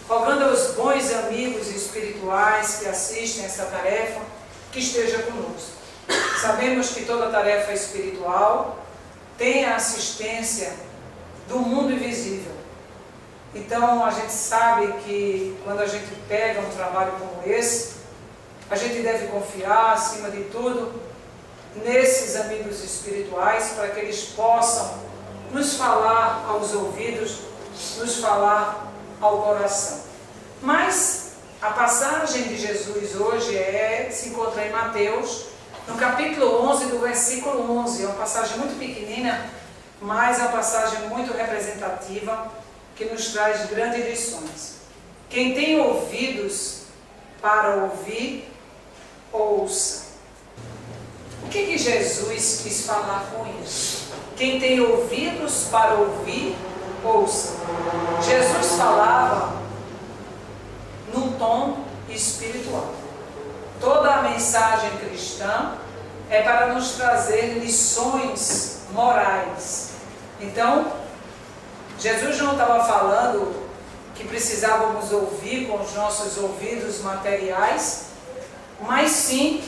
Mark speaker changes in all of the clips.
Speaker 1: rogando aos bons amigos espirituais que assistem essa tarefa, que esteja conosco. Sabemos que toda tarefa espiritual tem a assistência do mundo invisível. Então a gente sabe que quando a gente pega um trabalho como esse, a gente deve confiar, acima de tudo, nesses amigos espirituais, para que eles possam nos falar aos ouvidos, nos falar ao coração. Mas a passagem de Jesus hoje se encontra em Mateus, no capítulo 11, do versículo 11. É uma passagem muito pequenina, mas é uma passagem muito representativa, que nos traz grandes lições. Quem tem ouvidos para ouvir, ouça. O que Jesus quis falar com isso? Quem tem ouvidos para ouvir, ouça. Jesus falava num tom espiritual. Toda a mensagem cristã é para nos trazer lições morais. Então, Jesus não estava falando que precisávamos ouvir com os nossos ouvidos materiais, mas sim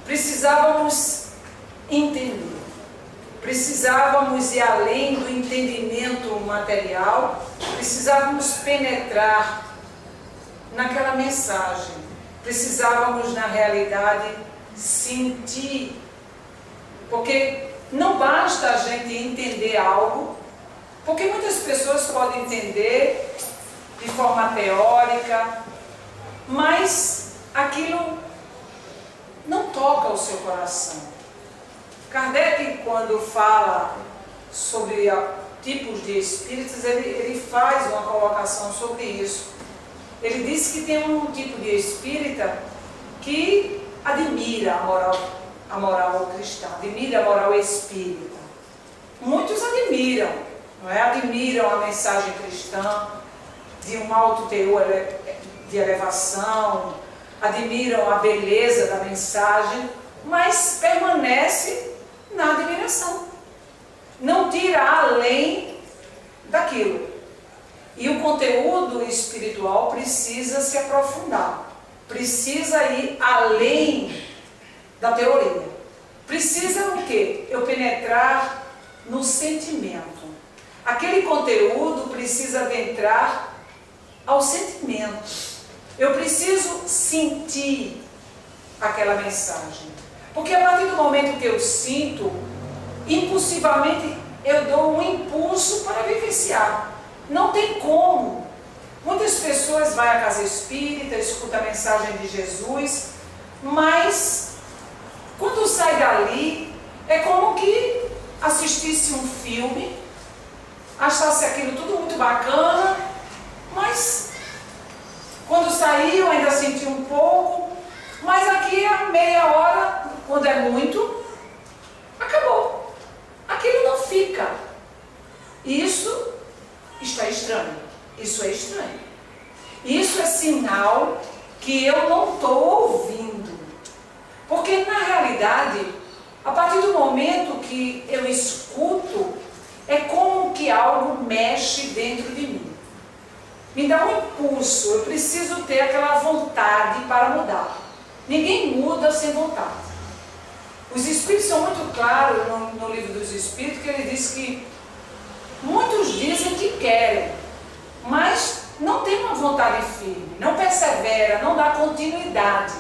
Speaker 1: precisávamos entender. Precisávamos ir além do entendimento material, precisávamos penetrar naquela mensagem, precisávamos na realidade sentir, porque não basta a gente entender algo, porque muitas pessoas podem entender de forma teórica, mas aquilo não toca o seu coração. Kardec, quando fala sobre tipos de espíritos, ele faz uma colocação sobre isso. Ele diz que tem um tipo de espírita que admira a moral cristã, admira a moral espírita. Muitos admiram, não é? Admiram a mensagem cristã de um alto teor de elevação, admiram a beleza da mensagem, mas permanece na admiração. Não tira além daquilo. E o conteúdo espiritual precisa se aprofundar, precisa ir além da teoria. Precisa o quê? Eu penetrar no sentimento. Aquele conteúdo precisa adentrar ao sentimento. Eu preciso sentir aquela mensagem. Porque a partir do momento que eu sinto, impulsivamente eu dou um impulso para vivenciar. Não tem como. Muitas pessoas vão à casa espírita, escutam a mensagem de Jesus, mas quando sai dali, é como que assistisse um filme, achasse aquilo tudo muito bacana, mas quando saiu ainda sentiu um pouco, mas aqui a meia hora, quando é muito, acabou. Aquilo não fica. Isso está estranho. Isso é estranho. Isso é sinal que eu não estou ouvindo. Porque na realidade, a partir do momento que eu escuto, é como que algo mexe dentro de mim. Me dá um impulso, eu preciso ter aquela vontade para mudar. Ninguém muda sem vontade. Os Espíritos são muito claros no livro dos Espíritos, que ele diz que muitos dizem que querem, mas não tem uma vontade firme, não persevera, não dá continuidade.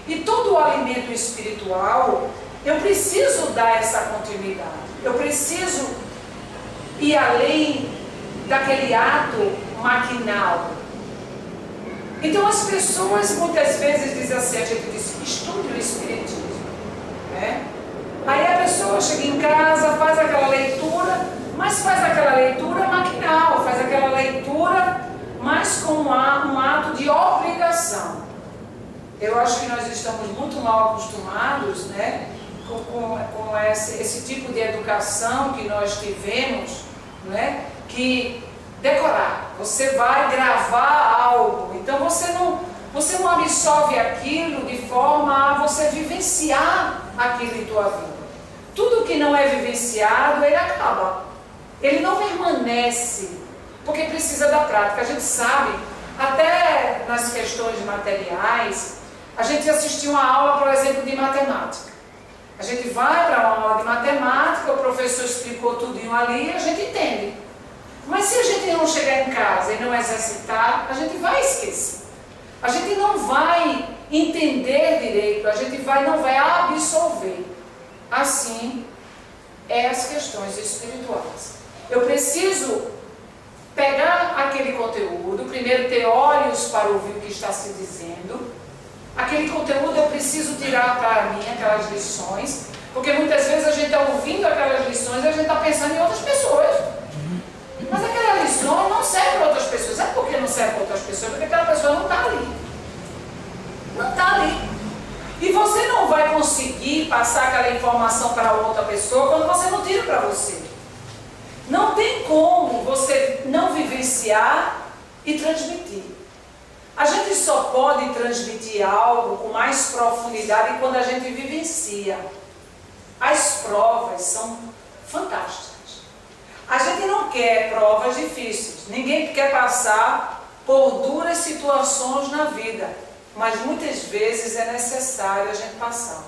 Speaker 1: E todo o alimento espiritual, eu preciso dar essa continuidade. Eu preciso ir além daquele ato maquinal. Então as pessoas muitas vezes dizem assim, a gente diz, estude o Espiritismo, né? Aí a pessoa chega em casa, faz aquela leitura, mas faz aquela leitura maquinal, faz aquela leitura, mas com um ato de obrigação. Eu acho que nós estamos muito mal acostumados, né, com esse tipo de educação que nós tivemos, né, que decorar, você vai gravar algo, então você não absorve aquilo de forma a você vivenciar aquilo em tua vida. Tudo que não é vivenciado, ele acaba, ele não permanece, porque precisa da prática. A gente sabe, Até nas questões materiais, a gente assistiu uma aula, por exemplo, de matemática. A gente vai para uma aula de matemática, o professor explicou tudinho ali e a gente entende. Mas se a gente não chegar em casa e não exercitar, a gente vai esquecer. A gente não vai entender direito, a gente não vai absorver. Assim, as questões espirituais. Eu preciso pegar aquele conteúdo, primeiro ter olhos para ouvir o que está se dizendo. Aquele conteúdo eu preciso tirar para mim aquelas lições, porque muitas vezes a gente está ouvindo aquelas lições e a gente está pensando em outras pessoas. Mas aquela lição não serve para outras pessoas. Sabe por que não serve para outras pessoas? Porque aquela pessoa não está ali. Não está ali. E você não vai conseguir passar aquela informação para outra pessoa quando você não tira para você. Não tem como você não vivenciar e transmitir. A gente só pode transmitir algo com mais profundidade quando a gente vivencia. As provas são fantásticas. A gente não quer provas difíceis. Ninguém quer passar por duras situações na vida. Mas muitas vezes é necessário a gente passar.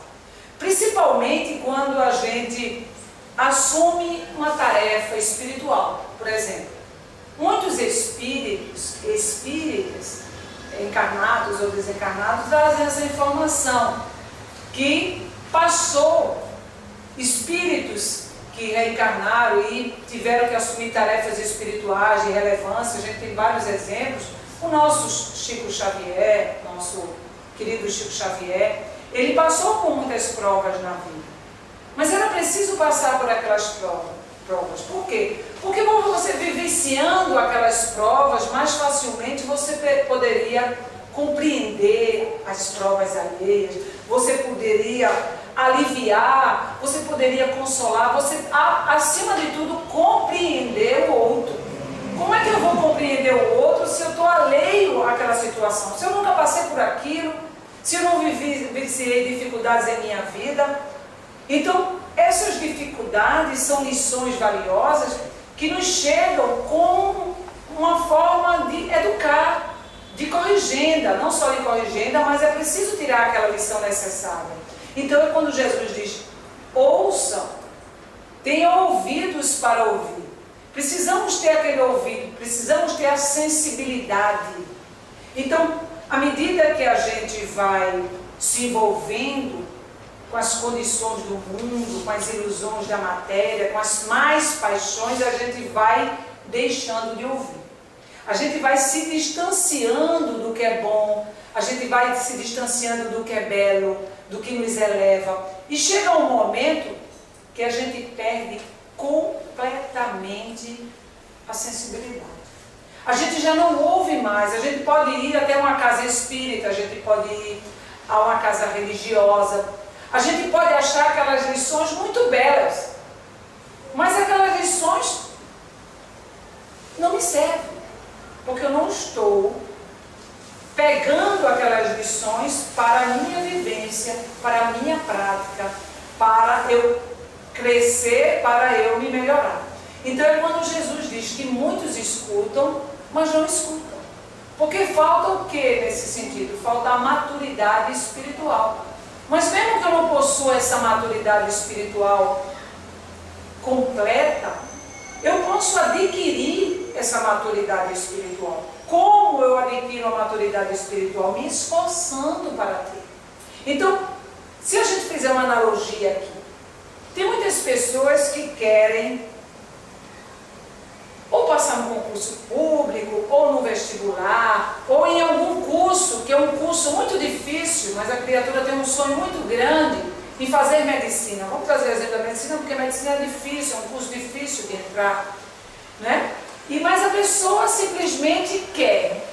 Speaker 1: Principalmente quando a gente assume uma tarefa espiritual. Por exemplo, muitos espíritos encarnados ou desencarnados trazem essa informação que passou espíritos que reencarnaram e tiveram que assumir tarefas espirituais de relevância. A gente tem vários exemplos. O nosso Chico Xavier, nosso querido Chico Xavier, ele passou por muitas provas na vida. Mas era preciso passar por aquelas provas. Por quê? Porque você vivenciando aquelas provas, mais facilmente você poderia compreender as provas alheias, você poderia aliviar, você poderia consolar, você, acima de tudo, compreender o outro. Como é que eu vou compreender o outro se eu estou alheio àquela situação? Se eu nunca passei por aquilo, se eu não vivenciei dificuldades em minha vida? Então, essas dificuldades são lições valiosas que nos chegam com uma forma de educar, de corrigenda, não só de corrigenda, mas é preciso tirar aquela lição necessária. Então, é quando Jesus diz, ouçam, tenham ouvidos para ouvir. Precisamos ter aquele ouvido, precisamos ter a sensibilidade. Então, à medida que a gente vai se envolvendo com as condições do mundo, com as ilusões da matéria, com as mais paixões, a gente vai deixando de ouvir. A gente vai se distanciando do que é bom, a gente vai se distanciando do que é belo, do que nos eleva. E chega um momento que a gente perde completamente a sensibilidade. A gente já não ouve mais, a gente pode ir até uma casa espírita, a gente pode ir a uma casa religiosa, a gente pode achar aquelas lições muito belas, mas aquelas lições não me servem, porque eu não estou pegando aquelas lições para a minha vivência, para a minha prática, para eu crescer, para eu me melhorar. Então é quando Jesus diz que muitos escutam, mas não escutam. Porque falta o que nesse sentido? Falta a maturidade espiritual. Mas mesmo que eu não possua essa maturidade espiritual completa, eu posso adquirir essa maturidade espiritual. Como eu adquiro a maturidade espiritual? Me esforçando para ter. Então, se a gente fizer uma analogia aqui, tem muitas pessoas que querem ou passar no concurso público, ou no vestibular, ou em algum curso, que é um curso muito difícil, mas a criatura tem um sonho muito grande em fazer medicina. Vamos trazer o exemplo da medicina, porque a medicina é difícil, é um curso difícil de entrar, né? Mas a pessoa simplesmente quer.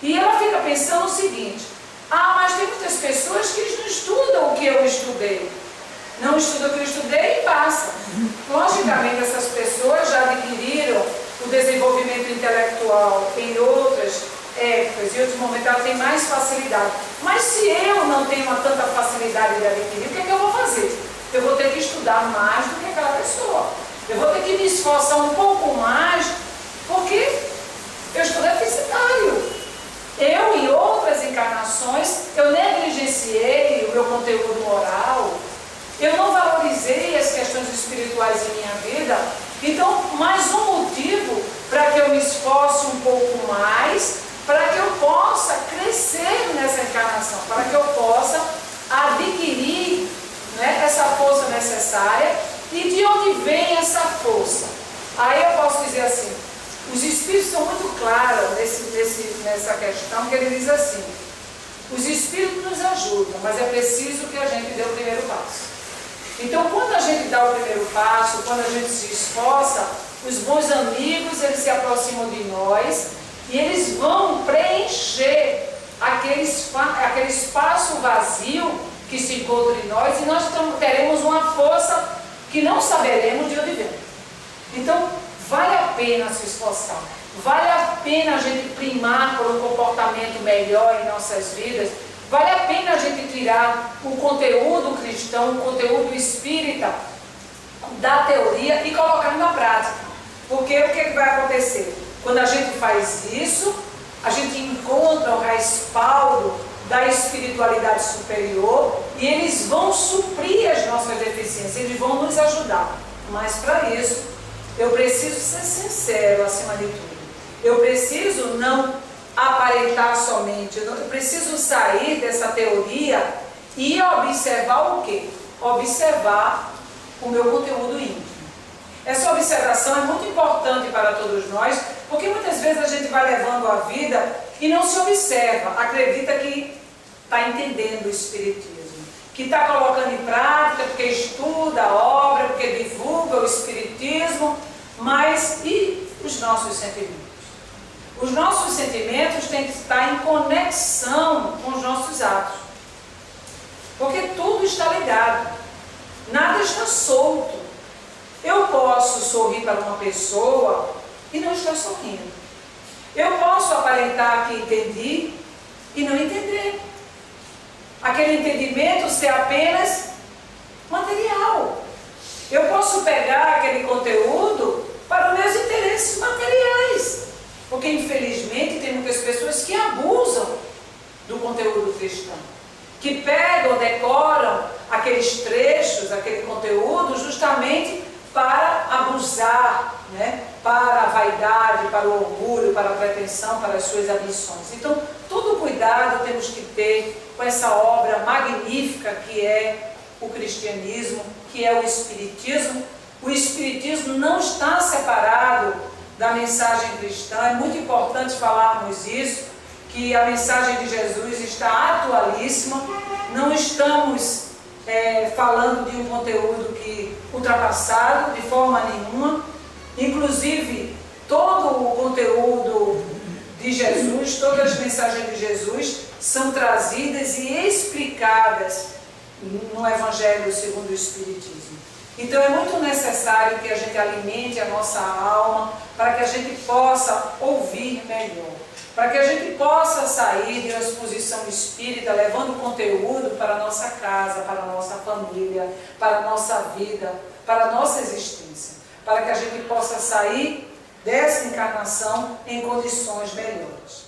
Speaker 1: E ela fica pensando o seguinte, mas tem muitas pessoas que não estudam o que eu estudei. Não estudam o que eu estudei e passa. Logicamente, essas pessoas já adquiriram o desenvolvimento intelectual em outras épocas e outros momentos, ela tem mais facilidade. Mas se eu não tenho tanta facilidade de adquirir, o que é que eu vou fazer? Eu vou ter que estudar mais do que aquela pessoa. Eu vou ter que me esforçar um pouco mais, porque eu estou deficitário. conteúdo moral, eu não valorizei as questões espirituais em minha vida. Então, mais um motivo para que eu me esforce um pouco mais, para que eu possa crescer nessa encarnação, para que eu possa adquirir, né, essa força necessária. E de onde vem essa força? Aí eu posso dizer assim, os Espíritos são muito claros nessa questão, que ele diz assim, os Espíritos nos ajudam, mas é preciso que a gente dê o primeiro passo. Então, quando a gente dá o primeiro passo, quando a gente se esforça, os bons amigos, eles se aproximam de nós e eles vão preencher aquele espaço vazio que se encontra em nós, e nós teremos uma força que não saberemos de onde vem. Então, vale a pena se esforçar, vale a pena a gente primar por um comportamento melhor em nossas vidas, vale a pena a gente tirar o conteúdo cristão, o conteúdo espírita da teoria e colocar na prática. Porque o que vai acontecer? Quando a gente faz isso, a gente encontra o respaldo da espiritualidade superior e eles vão suprir as nossas deficiências, eles vão nos ajudar. Mas para isso, eu preciso ser sincero acima de tudo. Eu preciso não aparentar somente, eu preciso sair dessa teoria e observar o quê? Observar o meu conteúdo íntimo. Essa observação é muito importante para todos nós, porque muitas vezes a gente vai levando a vida e não se observa, acredita que está entendendo o Espiritismo, que está colocando em prática, porque estuda a obra, porque divulga o Espiritismo, mas e os nossos sentimentos? Os nossos sentimentos têm que estar em conexão com os nossos atos, porque tudo está ligado, nada está solto. Eu posso sorrir para uma pessoa e não estou sorrindo. Eu posso aparentar que entendi e não entender. Aquele entendimento ser apenas material. Eu posso pegar aquele conteúdo para os meus interesses materiais. Porque, infelizmente, tem muitas pessoas que abusam do conteúdo cristão, que pegam, decoram aqueles trechos, aquele conteúdo, justamente para abusar, né? Para a vaidade, para o orgulho, para a pretensão, para as suas ambições. Então, todo cuidado temos que ter com essa obra magnífica que é o cristianismo, que é o Espiritismo. O Espiritismo não está separado da mensagem cristã. É muito importante falarmos isso, que a mensagem de Jesus está atualíssima. Não estamos falando de um conteúdo que ultrapassado de forma nenhuma. Inclusive, todo o conteúdo de Jesus, todas as mensagens de Jesus são trazidas e explicadas no Evangelho segundo o Espiritismo. Então é muito necessário que a gente alimente a nossa alma para que a gente possa ouvir melhor, para que a gente possa sair de uma exposição espírita levando conteúdo para a nossa casa, para a nossa família, para a nossa vida, para a nossa existência, para que a gente possa sair dessa encarnação em condições melhores.